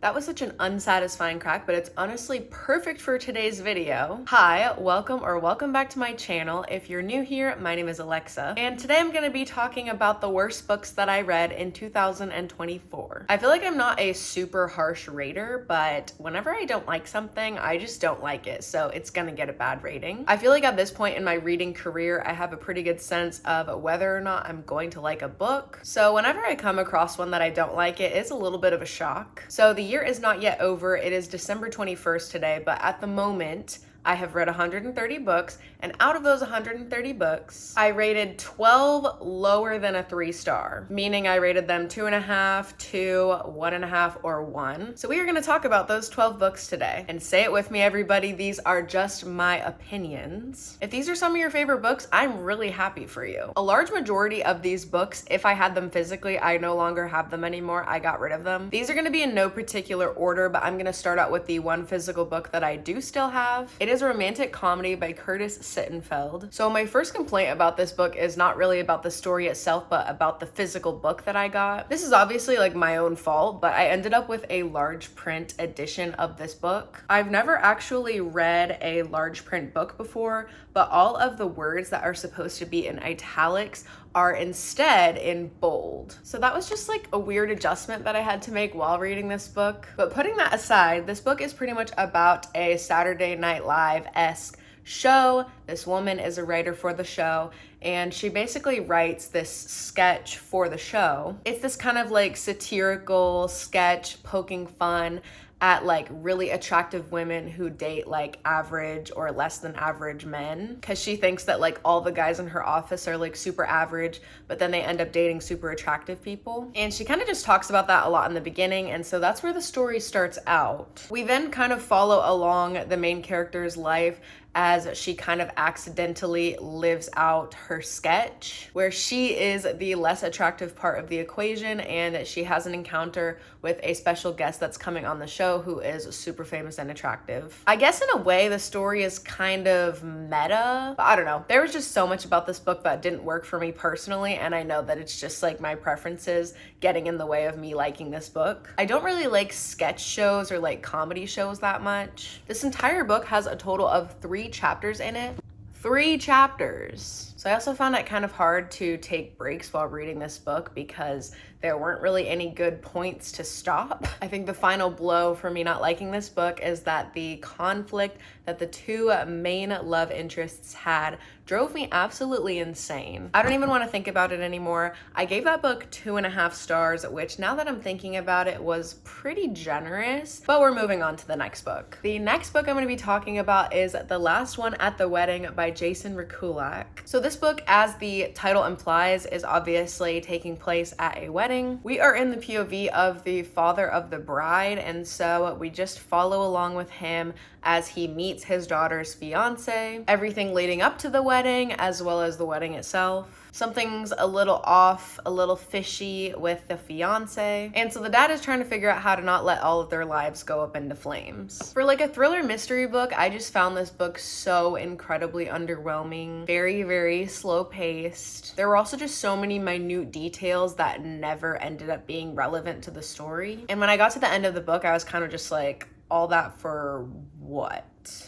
That was such an unsatisfying crack, but it's honestly perfect for today's video. Hi, welcome back to my channel. If you're new here, my name is Alexa, and today I'm gonna be talking about the worst books that I read in 2024. I feel like I'm not a super harsh rater, but whenever I don't like something, I just don't like it, so it's gonna get a bad rating. I feel like at this point in my reading career, I have a pretty good sense of whether or not I'm going to like a book. So whenever I come across one that I don't like, it is a little bit of a shock. So the year is not yet over. It is December 21st today, but at the moment, I have read 130 books, and out of those 130 books, I rated 12 lower than a 3-star, meaning I rated them 2.5, 2, 1.5, or 1. So we are gonna talk about those 12 books today. And say it with me, everybody, these are just my opinions. If these are some of your favorite books, I'm really happy for you. A large majority of these books, if I had them physically, I no longer have them anymore. I got rid of them. These are gonna be in no particular order, but I'm gonna start out with the one physical book that I do still have. It is a romantic comedy by Curtis Sittenfeld. So my first complaint about this book is not really about the story itself, but about the physical book that I got. This is obviously like my own fault, but I ended up with a large print edition of this book. I've never actually read a large print book before, but all of the words that are supposed to be in italics are instead in bold. So that was just like a weird adjustment that I had to make while reading this book. But putting that aside, this book is pretty much about a Saturday Night Live-esque show. This woman is a writer for the show, and she basically writes this sketch for the show. It's this kind of like satirical sketch poking fun at like really attractive women who date like average or less than average men, because she thinks that like all the guys in her office are like super average, but then they end up dating super attractive people. And she kind of just talks about that a lot in the beginning, and so that's where the story starts out. We then kind of follow along the main character's life as she kind of accidentally lives out her sketch, where she is the less attractive part of the equation, and she has an encounter with a special guest that's coming on the show who is super famous and attractive. I guess in a way the story is kind of meta, but I don't know. There was just so much about this book that didn't work for me personally, and I know that it's just like my preferences getting in the way of me liking this book. I don't really like sketch shows or like comedy shows that much. This entire book has a total of 3 chapters in it. 3 chapters. So I also found it kind of hard to take breaks while reading this book because there weren't really any good points to stop. I think the final blow for me not liking this book is that the conflict that the 2 main love interests had drove me absolutely insane. I don't even want to think about it anymore. I gave that book 2.5 stars, which now that I'm thinking about it was pretty generous, but we're moving on to the next book. The next book I'm going to be talking about is The Last One at the Wedding by Rekulak. So this book, as the title implies, is obviously taking place at a wedding. We are in the POV of the father of the bride, and so we just follow along with him as he meets his daughter's fiance, everything leading up to the wedding as well as the wedding itself. Something's a little off, a little fishy with the fiance, and so the dad is trying to figure out how to not let all of their lives go up into flames. For like a thriller mystery book, I just found this book so incredibly underwhelming, very, very slow paced. There were also just so many minute details that never ended up being relevant to the story. And when I got to the end of the book, I was kind of just like, all that for what?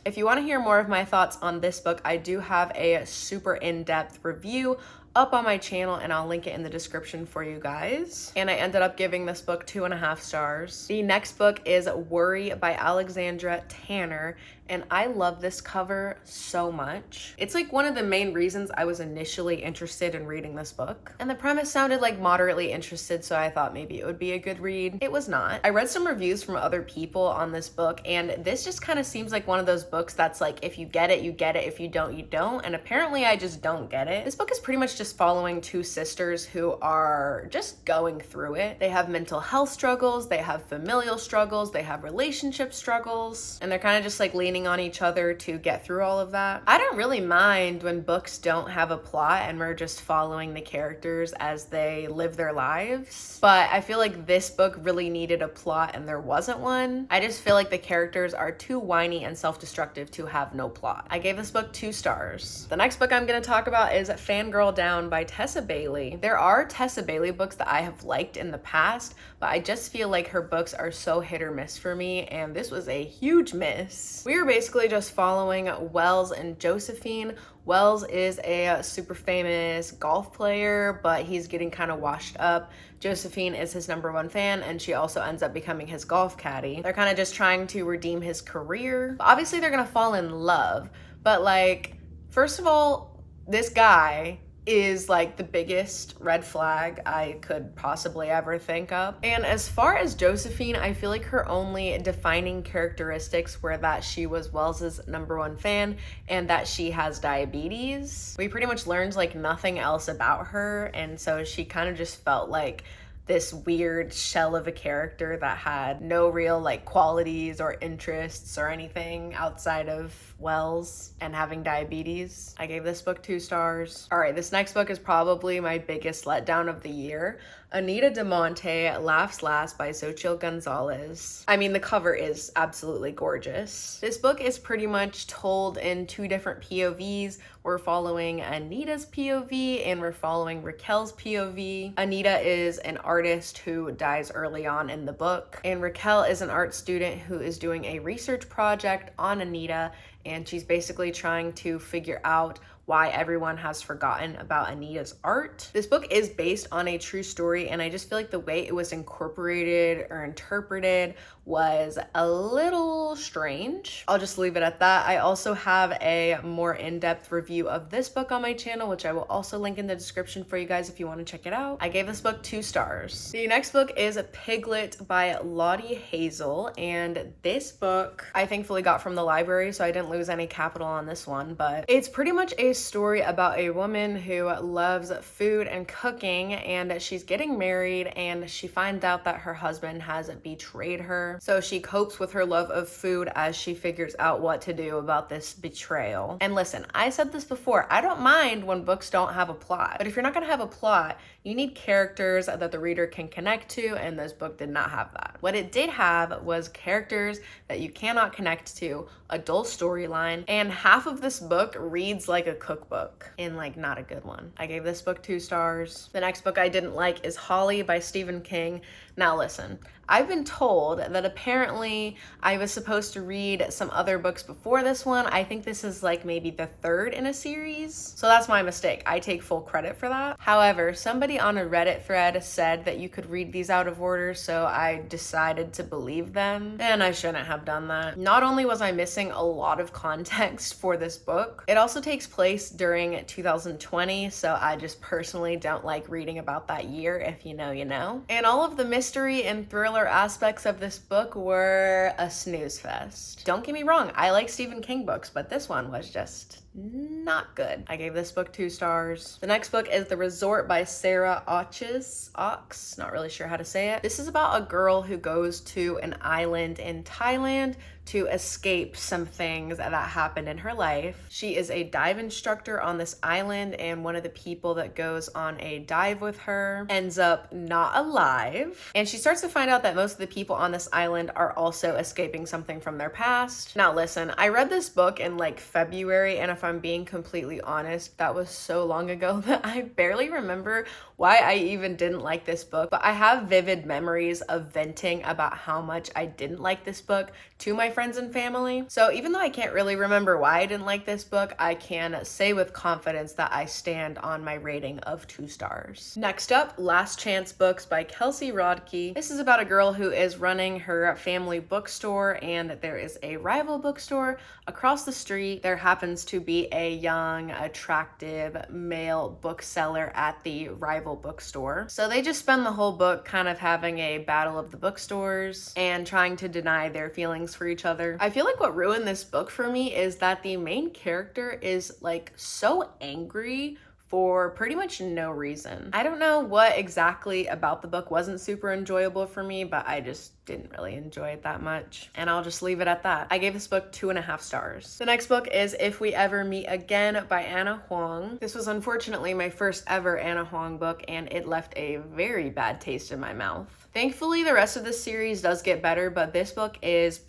If you want to hear more of my thoughts on this book, I do have a super in-depth review up on my channel, and I'll link it in the description for you guys. And I ended up giving this book 2.5 stars. The next book is Worry by Alexandra Tanner, and I love this cover so much. It's like one of the main reasons I was initially interested in reading this book. And the premise sounded like moderately interested, so I thought maybe it would be a good read. It was not. I read some reviews from other people on this book, and this just kind of seems like one of those books that's like, if you get it, you get it. If you don't, you don't. And apparently I just don't get it. This book is pretty much just following 2 sisters who are just going through it. They have mental health struggles, they have familial struggles, they have relationship struggles, and they're kind of just like leaning on each other to get through all of that. I don't really mind when books don't have a plot and we're just following the characters as they live their lives, but I feel like this book really needed a plot and there wasn't one. I just feel like the characters are too whiny and self-destructive to have no plot. I gave this book 2 stars. The next book I'm going to talk about is Fangirl Down Down by Tessa Bailey. There are Tessa Bailey books that I have liked in the past, but I just feel like her books are so hit or miss for me, and this was a huge miss. We were basically just following Wells and Josephine. Wells is a super famous golf player, but he's getting kind of washed up. Josephine is his #1 fan, and she also ends up becoming his golf caddy. They're kind of just trying to redeem his career. Obviously, they're gonna fall in love, but like, first of all, this guy is like the biggest red flag I could possibly ever think of. And as far as Josephine, I feel like her only defining characteristics were that she was Wells's #1 fan and that she has diabetes. We pretty much learned like nothing else about her, and so she kind of just felt like this weird shell of a character that had no real like qualities or interests or anything outside of Wells and having diabetes. I gave this book 2 stars. All right, this next book is probably my biggest letdown of the year. Anita de Monte, Laughs Last by Xochitl Gonzalez. I mean, the cover is absolutely gorgeous. This book is pretty much told in 2 different POVs. We're following Anita's POV and we're following Raquel's POV. Anita is an artist who dies early on in the book, and Raquel is an art student who is doing a research project on Anita, and she's basically trying to figure out why everyone has forgotten about Anita's art. This book is based on a true story, and I just feel like the way it was incorporated or interpreted was a little strange. I'll just leave it at that. I also have a more in-depth review of this book on my channel, which I will also link in the description for you guys if you want to check it out. I gave this book 2 stars. The next book is Piglet by Lottie Hazel, and this book I thankfully got from the library, so I didn't lose any capital on this one, but it's pretty much a story about a woman who loves food and cooking, and she's getting married and she finds out that her husband has betrayed her. So she copes with her love of food as she figures out what to do about this betrayal. And listen, I said this before, I don't mind when books don't have a plot, but if you're not gonna have a plot, you need characters that the reader can connect to, and this book did not have that. What it did have was characters that you cannot connect to, a dull storyline, and half of this book reads like a cookbook, and like not a good one. I gave this book 2 stars. The next book I didn't like is Holly by Stephen King. Now listen, I've been told that apparently I was supposed to read some other books before this one. I think this is like maybe the 3rd in a series. So that's my mistake. I take full credit for that. However, somebody on a Reddit thread said that you could read these out of order, so I decided to believe them, and I shouldn't have done that. Not only was I missing a lot of context for this book, it also takes place during 2020, so I just personally don't like reading about that year. If you know, you know. And all of the mystery and thriller aspects of this book were a snooze fest. Don't get me wrong, I like Stephen King books, but this one was just not good. I gave this book 2 stars. The next book is The Resort by Sara Ochs, not really sure how to say it. This is about a girl who goes to an island in Thailand to escape some things that happened in her life. She is a dive instructor on this island, and one of the people that goes on a dive with her ends up not alive. And she starts to find out that most of the people on this island are also escaping something from their past. Now listen, I read this book in like February, and if I'm being completely honest, that was so long ago that I barely remember why I even didn't like this book, but I have vivid memories of venting about how much I didn't like this book to my friends and family. So even though I can't really remember why I didn't like this book, I can say with confidence that I stand on my rating of 2 stars. Next up, Last Chance Books by Kelsey Rodkey. This is about a girl who is running her family bookstore, and there is a rival bookstore across the street. There happens to be a young, attractive male bookseller at the rival bookstore. So they just spend the whole book kind of having a battle of the bookstores and trying to deny their feelings for each other. I feel like what ruined this book for me is that the main character is like so angry for pretty much no reason. I don't know what exactly about the book wasn't super enjoyable for me, but I just didn't really enjoy it that much. And I'll just leave it at that. I gave this book 2.5 stars. The next book is If We Ever Meet Again by Anna Huang. This was unfortunately my first ever Anna Huang book, and it left a very bad taste in my mouth. Thankfully, the rest of the series does get better, but this book is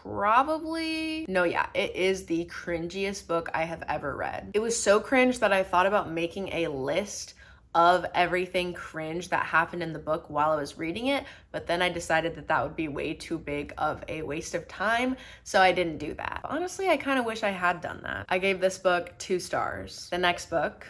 probably, no, yeah, it is the cringiest book I have ever read. It was so cringe that I thought about making a list of everything cringe that happened in the book while I was reading it, but then I decided that that would be way too big of a waste of time, so I didn't do that. Honestly, I kind of wish I had done that. I gave this book 2 stars. The next book,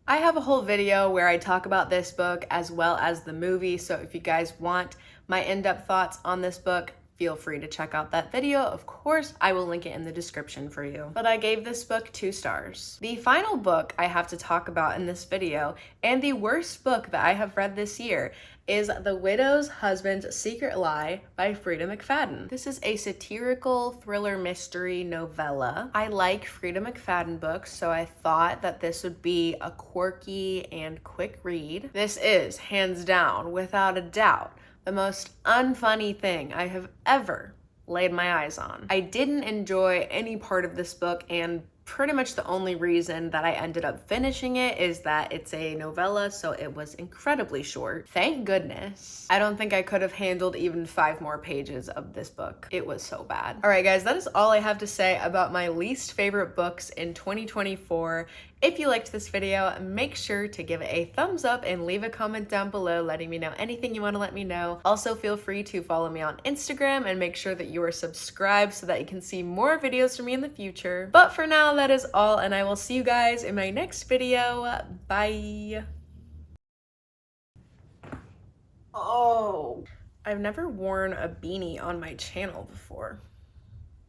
I have a whole video where I talk about this book as well as the movie, so if you guys want my in-depth thoughts on this book, feel free to check out that video. Of course, I will link it in the description for you. But I gave this book 2 stars. The final book I have to talk about in this video, and the worst book that I have read this year, is The Widow's Husband's Secret Lie by Freida McFadden. This is a satirical thriller mystery novella. I like Freida McFadden books, so I thought that this would be a quirky and quick read. This is, hands down, without a doubt, the most unfunny thing I have ever laid my eyes on. I didn't enjoy any part of this book, and pretty much the only reason that I ended up finishing it is that it's a novella, so it was incredibly short. Thank goodness. I don't think I could have handled even 5 more pages of this book. It was so bad. All right, guys, that is all I have to say about my least favorite books in 2024. If you liked this video, make sure to give it a thumbs up and leave a comment down below letting me know anything you want to let me know. Also, feel free to follow me on Instagram and make sure that you are subscribed so that you can see more videos from me in the future. But for now, that is all, and I will see you guys in my next video. Bye. Oh, I've never worn a beanie on my channel before.